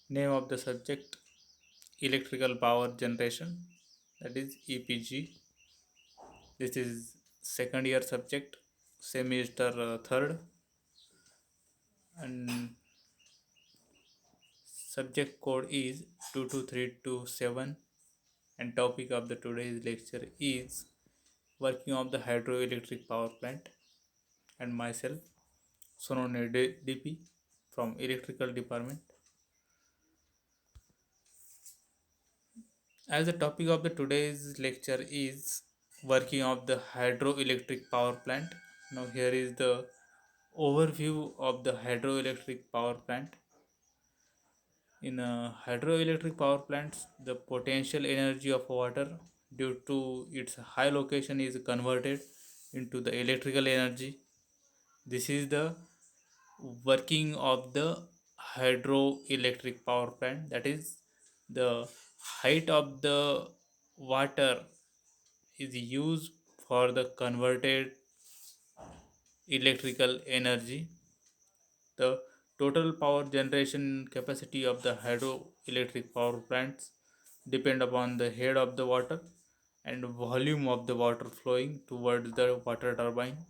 Name of the subject electrical power generation, that is EPG. This is second year subject, semester third, and subject code is 22327, and topic of the today's lecture is working of the hydroelectric power plant, and myself Sonone DP from electrical department. As the topic of the today's lecture is working of the hydroelectric power plant. Now here is the overview of the hydroelectric power plant. In hydroelectric power plants, the potential energy of water due to its high location is converted into the electrical energy. This is the working of the hydroelectric power plant, that is the height of the water is used for the converted electrical energy. The total power generation capacity of the hydroelectric power plants depend upon the head of the water and volume of the water flowing towards the water turbine.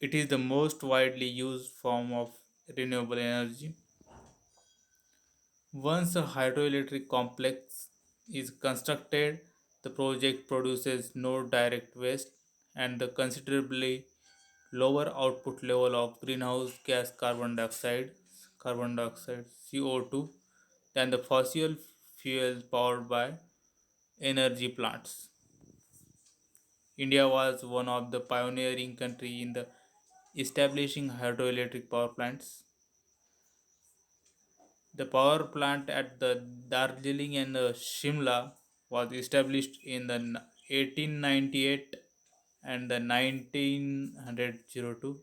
It is the most widely used form of renewable energy. Once a hydroelectric complex is constructed, the project produces no direct waste and the considerably lower output level of greenhouse gas carbon dioxide CO2 than the fossil fuels powered by energy plants. India was one of the pioneering country in the establishing hydroelectric power plants. The power plant at the Darjeeling and Shimla was established in the 1898 and the 1902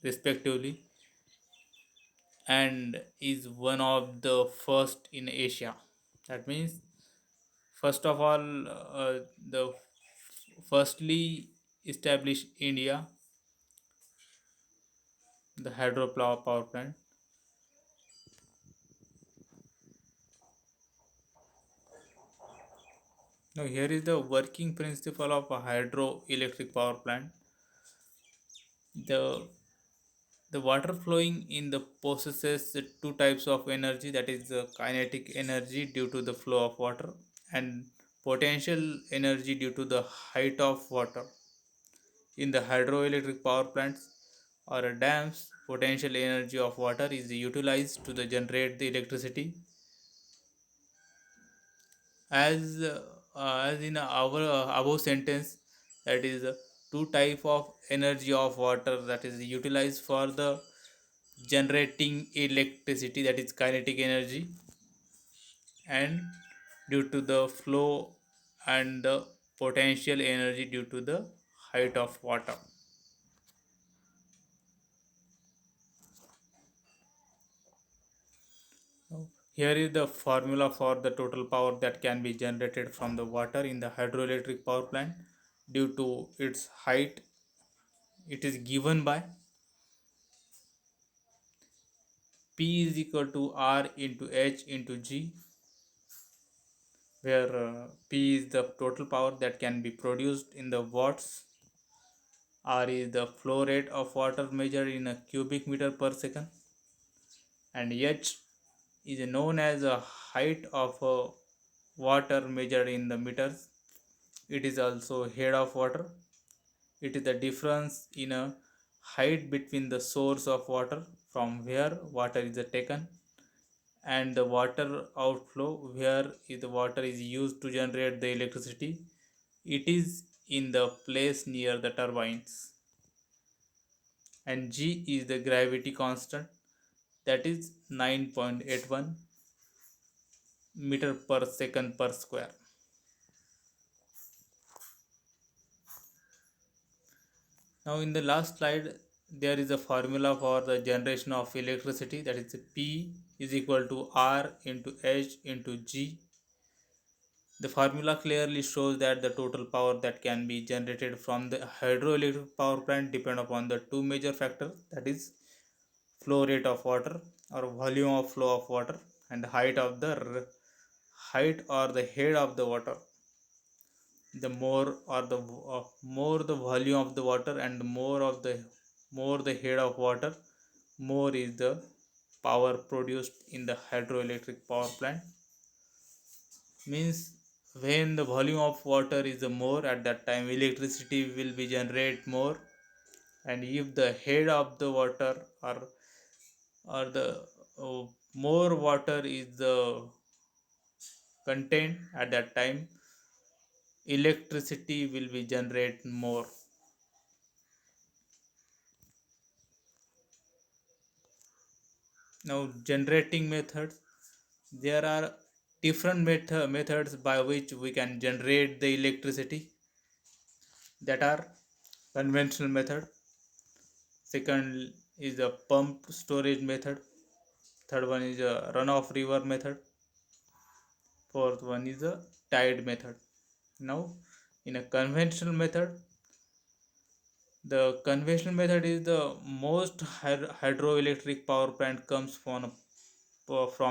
respectively, and is one of the first in Asia. That means, first of all, the firstly established India the hydropower power plant. Now here is the working principle of a hydroelectric power plant. The the water flowing in the possesses the two types of energy, that is the kinetic energy due to the flow of water and potential energy due to the height of water. In the hydroelectric power plants or dams, potential energy of water is utilized to generate the electricity. As in our above sentence, that is two type of energy of water that is utilized for the generating electricity, that is kinetic energy, and due to the flow, and the potential energy due to the height of water. Now, here is the formula for the total power that can be generated from the water in the hydroelectric power plant. Due to its height, it is given by P is equal to R into H into G, where P is the total power that can be produced in the watts, R is the flow rate of water measured in a cubic meter per second, and H is known as a height of water measured in the meters. It is also head of water. It is the difference in a height between the source of water from where water is taken and the water outflow where the water is used to generate the electricity. It is in the place near the turbines. And G is the gravity constant, that is 9.81 meter per second per square. Now in the last slide, there is a formula for the generation of electricity, that is P is equal to R into H into G. The formula clearly shows that the total power that can be generated from the hydroelectric power plant depend upon the two major factors, that is flow rate of water or volume of flow of water, and height of the height or the head of the water. The more the volume of the water and the more the head of water, more is the power produced in the hydroelectric power plant. Means when the volume of water is the more, at that time electricity will be generate more. And if the head of the water or the more water is the content, at that time electricity will be generate more. Now generating methods, there are different methods by which we can generate the electricity, that are conventional method. Second is a pump storage method. Third one is a runoff river method. Fourth one is a tide method. Now, in a conventional method, the conventional method is the most hydroelectric power plant comes from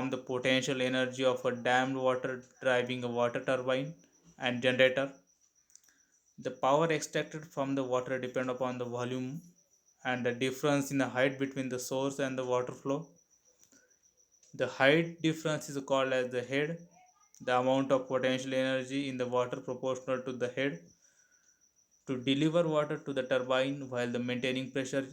the potential energy of a dammed water driving a water turbine and generator. The power extracted from the water depend upon the volume and the difference in the height between the source and the water flow. The height difference is called as the head. The amount of potential energy in the water proportional to the head to deliver water to the turbine while the maintaining pressure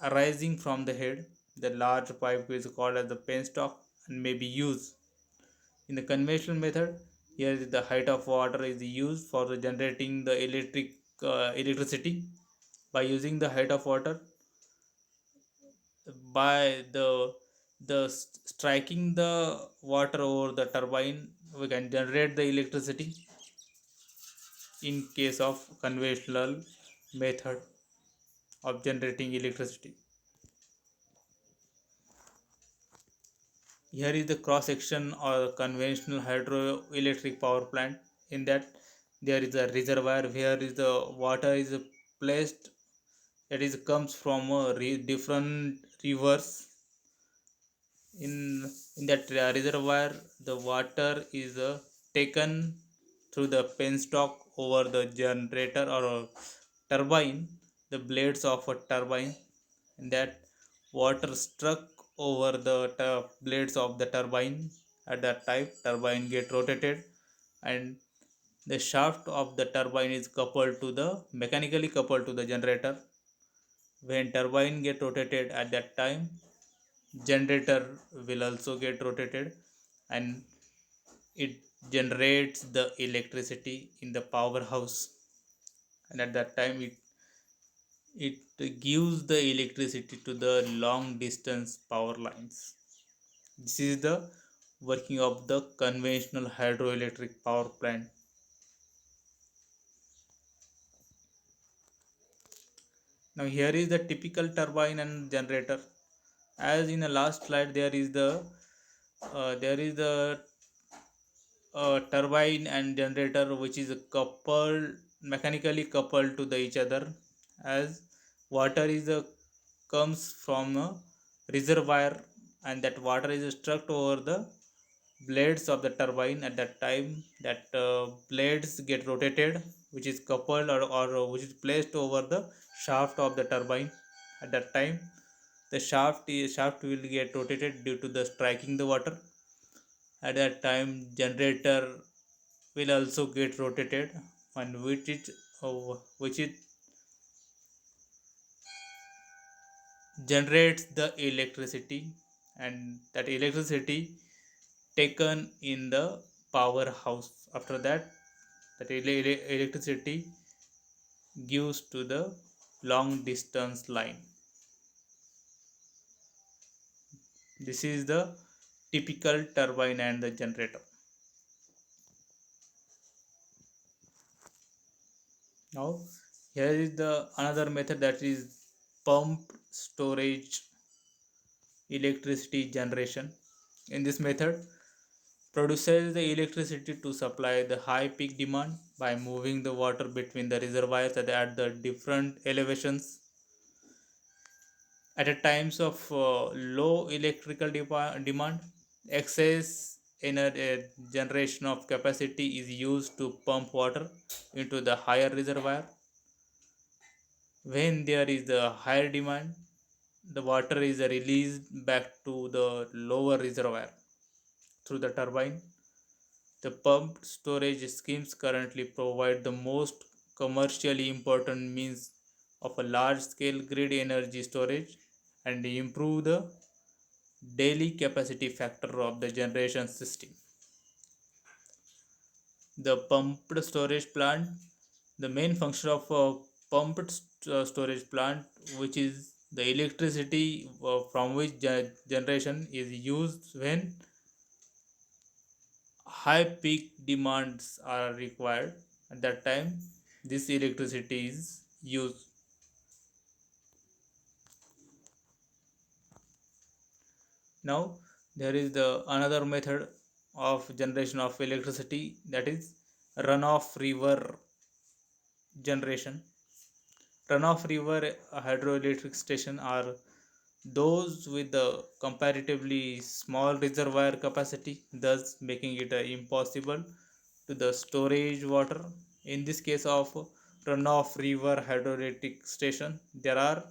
arising from the head. The large pipe is called as the penstock and may be used. In the conventional method, here is the height of water is used for the generating the electricity. By using the height of water, by striking the water over the turbine, we can generate the electricity in case of conventional method of generating electricity. Here is the cross section or conventional hydroelectric power plant. In that, there is a reservoir where is the water is placed. That is comes from different rivers. In that reservoir, the water is taken through the penstock over the generator or turbine, the blades of a turbine. And that water struck over the blades of the turbine. At that time turbine get rotated, and the shaft of the turbine is coupled to the mechanically coupled to the generator. When turbine get rotated, at that time generator will also get rotated, and it generates the electricity in the powerhouse. And at that time it gives the electricity to the long distance power lines. This is the working of the conventional hydroelectric power plant. Now here is the typical turbine and generator. As in the last slide, there is the turbine and generator which is coupled, mechanically coupled to the each other. As water is comes from a reservoir, and that water is struck over the blades of the turbine. At that time that blades get rotated, which is coupled or which is placed over the shaft of the turbine. At that time the shaft will get rotated due to the striking the water. At that time generator will also get rotated, and which it generates the electricity, and that electricity taken in the powerhouse. After that, electricity gives to the long distance line. This is the typical turbine and the generator. Now here is the another method, that is pump storage electricity generation. In this method, produces the electricity to supply the high peak demand by moving the water between the reservoirs at the different elevations. At a times of low electrical demand, excess generation of capacity is used to pump water into the higher reservoir. When there is a higher demand, the water is released back to the lower reservoir through the turbine. The pumped storage schemes currently provide the most commercially important means of a large scale grid energy storage and improve the daily capacity factor of the generation system. The pumped storage plant, the main function of a storage plant, which is the electricity from which generation is used when high peak demands are required. At that time, this electricity is used. Now, there is the another method of generation of electricity, that is runoff river generation. Runoff river hydroelectric station are those with the comparatively small reservoir capacity, thus making it impossible to the storage water. In this case of runoff river hydroelectric station, there are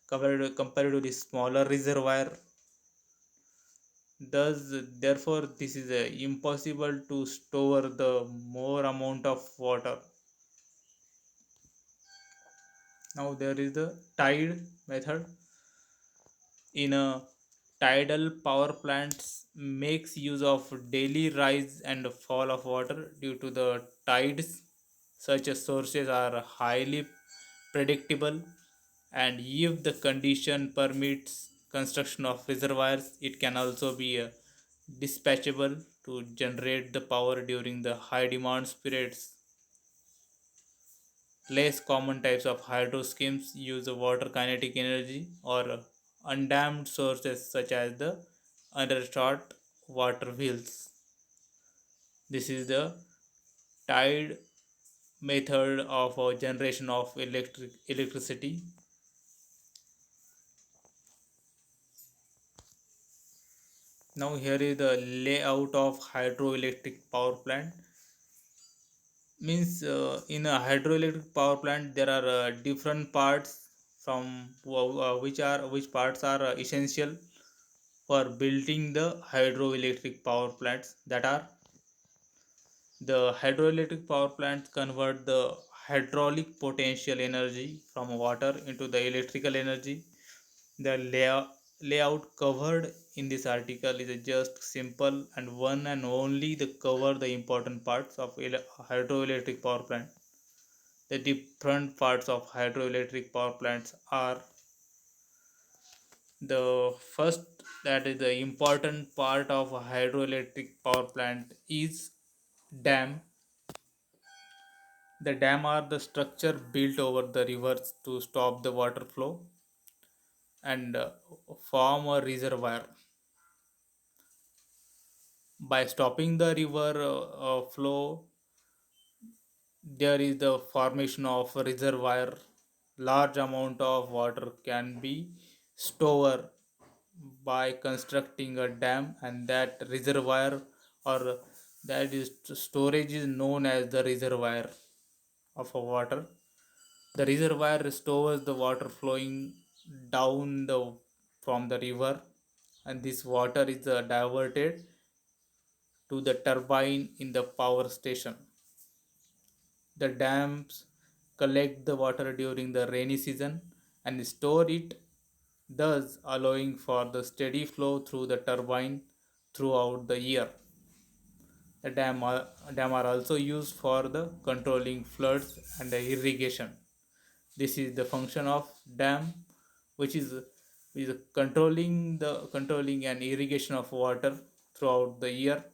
comparatively smaller reservoir. Thus, therefore, this is impossible to store the more amount of water. Now there is the tide method. In a tidal power plants makes use of daily rise and fall of water due to the tides. Such as sources are highly predictable, and if the condition permits construction of reservoirs, it can also be dispatchable to generate the power during the high demand periods. Less common types of hydro schemes use water kinetic energy or undammed sources such as the undershot water wheels. This is the tide method of generation of electricity. Now here is the layout of hydroelectric power plant. Means in a hydroelectric power plant there are different parts from which parts are essential for building the hydroelectric power plants, that are the hydroelectric power plants convert the hydraulic potential energy from water into the electrical energy. The layout covered in this article is just simple and one and only the cover the important parts of hydroelectric power plant. The different parts of hydroelectric power plants are: the first, that is the important part of a hydroelectric power plant, is dam. The dam are the structure built over the rivers to stop the water flow and form a reservoir. By stopping the river flow, there is the formation of a reservoir. Large amount of water can be stored by constructing a dam, and that reservoir or that is storage is known as the reservoir of a water. The reservoir stores the water flowing down the from the river, and this water is diverted to the turbine in the power station. The dams collect the water during the rainy season and store it, thus allowing for the steady flow through the turbine throughout the year. The dam are also used for the controlling floods and the irrigation. This is the function of dam, which is controlling and irrigation of water throughout the year.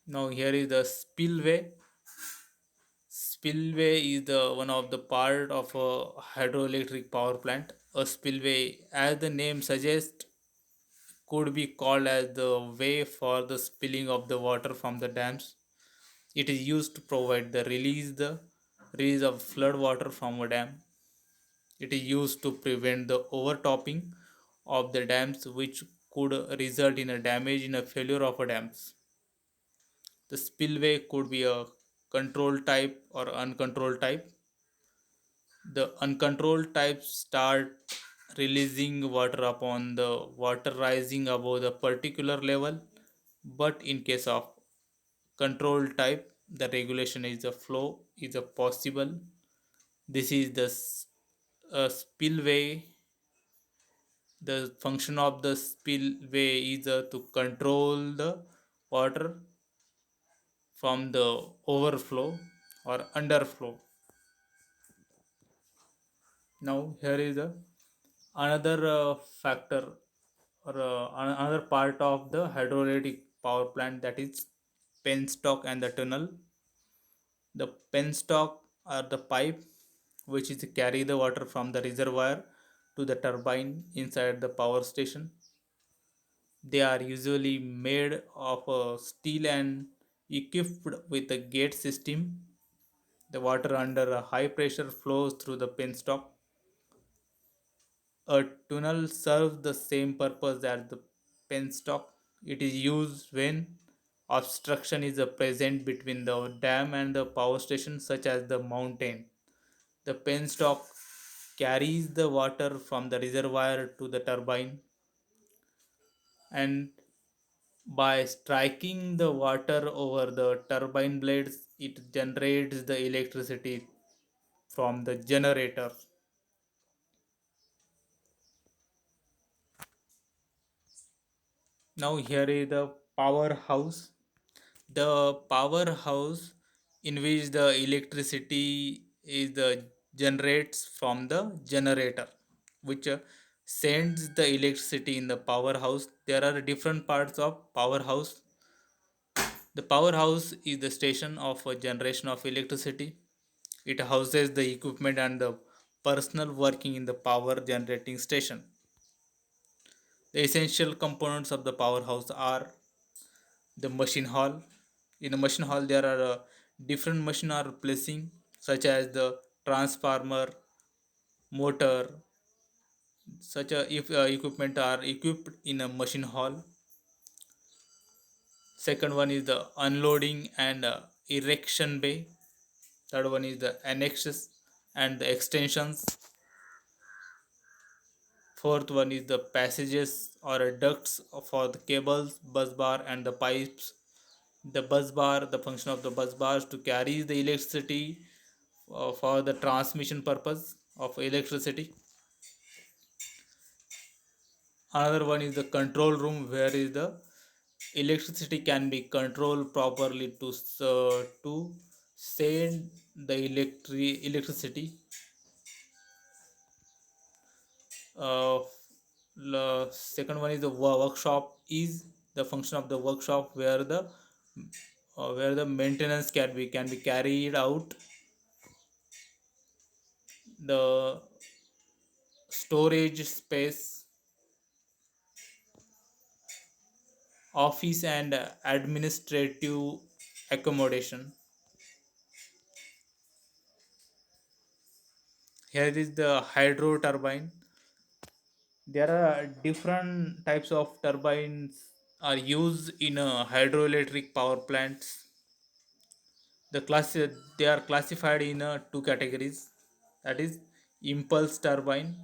Now here is the spillway. Spillway is the one of the part of a hydroelectric power plant. A spillway, as the name suggests, could be called as the way for the spilling of the water from the dams. It is used to provide the release the release of flood water from a dam. It is used to prevent the overtopping of the dams, which could result in a damage in a failure of a dams. The spillway could be a controlled type or uncontrolled type. The uncontrolled types start releasing water upon the water rising above the particular level, but in case of control type, the regulation is a flow is a possible. This is the spillway. The function of the spillway is to control the water from the overflow or underflow. Now here is another factor or another part of the hydroelectric power plant, that is penstock and the tunnel. The penstock are the pipe which is to carry the water from the reservoir to the turbine inside the power station. They are usually made of steel and equipped with a gate system. The water under a high pressure flows through the penstock. A tunnel serves the same purpose as the penstock. It is used when obstruction is present between the dam and the power station, such as the mountain. The penstock carries the water from the reservoir to the turbine, and by striking the water over the turbine blades, it generates the electricity from the generator. Now, here is the powerhouse. The powerhouse in which the electricity is the generates from the generator, which sends the electricity in the powerhouse. There are different parts of powerhouse. The powerhouse is the station of a generation of electricity. It houses the equipment and the personnel working in the power generating station. The essential components of the powerhouse are the machine hall. In the machine hall, there are different machine are placing, such as the transformer, motor. Such a if equipment are equipped in a machine hall. Second one is the unloading and erection bay. Third one is the annexes and the extensions. Fourth one is the passages or ducts for the cables, bus bar, and the pipes. The bus bar, the function of the bus bars to carry the electricity for the transmission purpose of electricity. Another one is the control room, where is the electricity can be controlled properly to send the electricity. uh, Second one is the workshop, is the function of the workshop where the maintenance can be carried out. The storage space, office and administrative accommodation. Here is the hydro turbine. There are different types of turbines are used in hydroelectric power plants. They are classified in two categories, that is impulse turbine.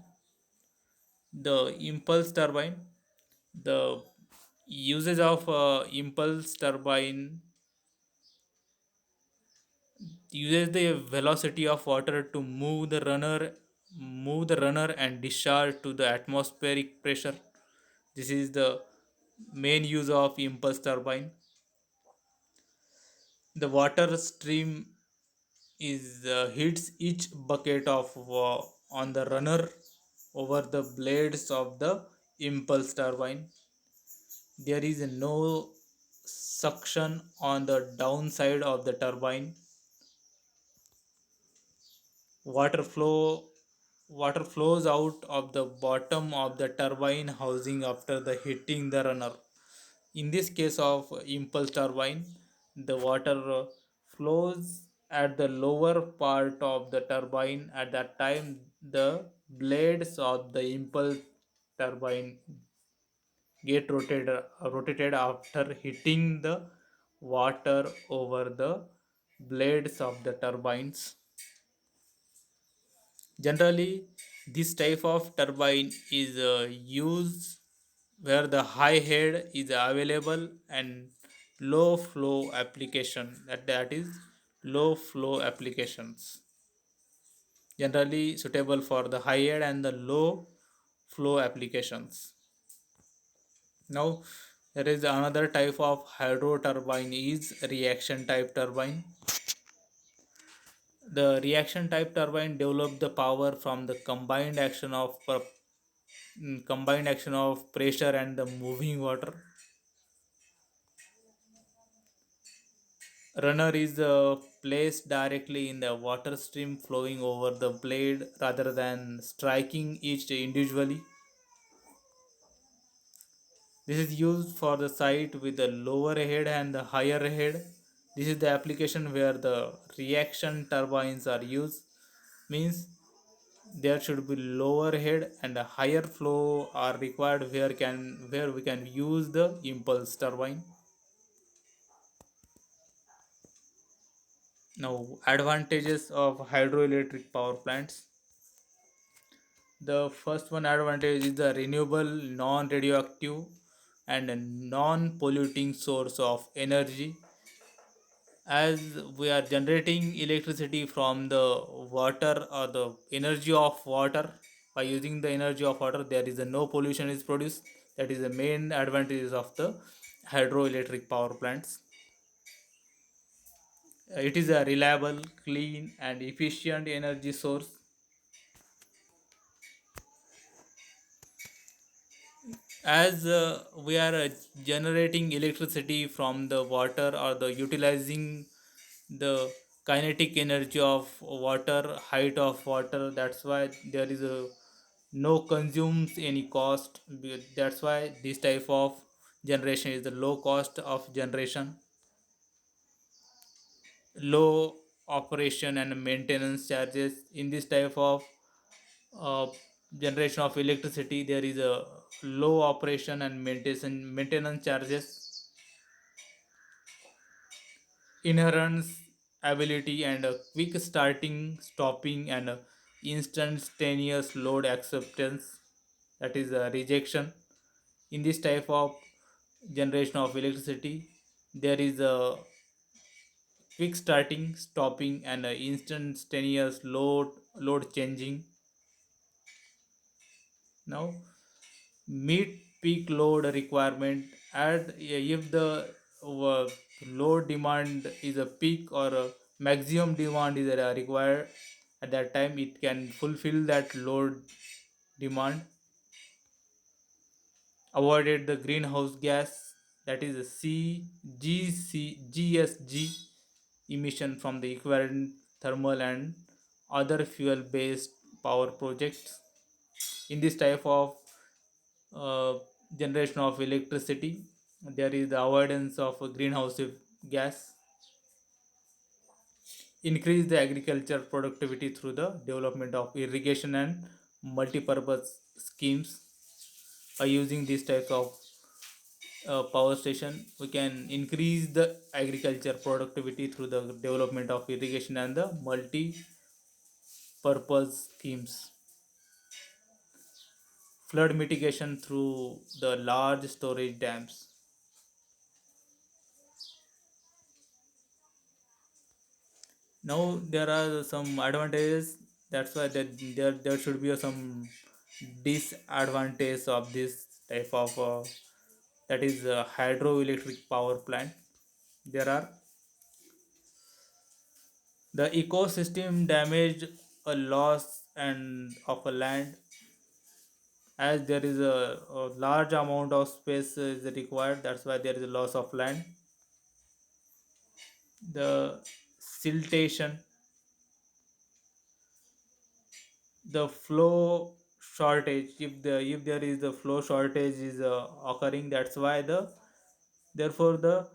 The impulse turbine, the usage of impulse turbine uses the velocity of water to move the runner and discharge to the atmospheric pressure. This is the main use of impulse turbine. The water stream is hits each bucket of on the runner over the blades of the impulse turbine. There is no suction on the downside of the turbine. Water flows out of the bottom of the turbine housing after the hitting the runner. In this case of impulse turbine, the water flows at the lower part of the turbine. At that time, the blades of the impulse turbine get rotated after hitting the water over the blades of the turbines. Generally, this type of turbine is used where the high head is available and low flow application, that is low flow applications, generally suitable for the high head and the low flow applications. Now there is another type of hydro turbine is reaction type turbine. The reaction type turbine develop the power from the combined action of pressure and the moving water. Runner is placed directly in the water stream flowing over the blade rather than striking each individually. This is used for the site with the lower head and the higher head. This is the application where the reaction turbines are used. Means there should be lower head and a higher flow are required where we can use the impulse turbine. Now advantages of hydroelectric power plants. The first one advantage is the renewable, non-radioactive, and a non-polluting source of energy. As we are generating electricity from the water or the energy of water, by using the energy of water, there is a no pollution is produced. That is the main advantages of the hydroelectric power plants. It is a reliable, clean, and efficient energy source. As we are generating electricity from the water or the utilizing the kinetic energy of water, height of water, that's why there is a no consumes any cost. That's why this type of generation is the low cost of generation, low operation and maintenance charges. In this type of uh, generation of electricity, there is a low operation and maintenance charges, inherent ability and a quick starting, stopping, and a instantaneous load acceptance, that is a rejection. In this type of generation of electricity, there is a quick starting, stopping, and a instantaneous load changing. Now meet peak load requirement. At if the uh, load demand is a peak or a maximum demand is required, at that time it can fulfill that load demand. Avoided the greenhouse gas, that is a GSG emission from the equivalent thermal and other fuel based power projects. In this type of uh, generation of electricity, there is the avoidance of greenhouse gas. Increase the agriculture productivity through the development of irrigation and multi-purpose schemes. By using these types of power station, we can increase the agriculture productivity through the development of irrigation and the multi-purpose schemes. Flood mitigation through the large storage dams. Now there are some advantages. That's why there should be some disadvantage of this type of that is hydroelectric power plant. There are the ecosystem damage, a loss and of a land, as there is a large amount of space is required. That's why there is a loss of land. The siltation, the flow shortage, if there is the flow shortage is occurring, that's why therefore the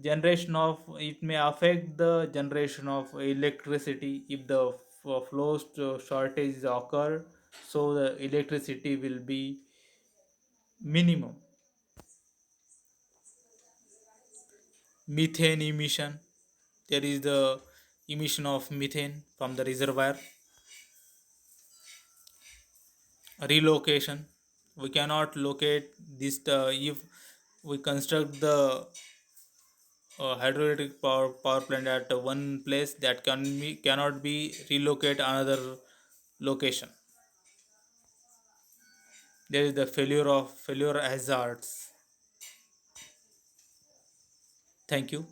generation of it may affect the generation of electricity if the flow shortage occur, so the electricity will be minimum. Methane emission, there is the emission of methane from the reservoir. Relocation, we cannot locate this if we construct the hydroelectric power plant at one place, that cannot be relocate another location. There is the failure hazards. Thank you.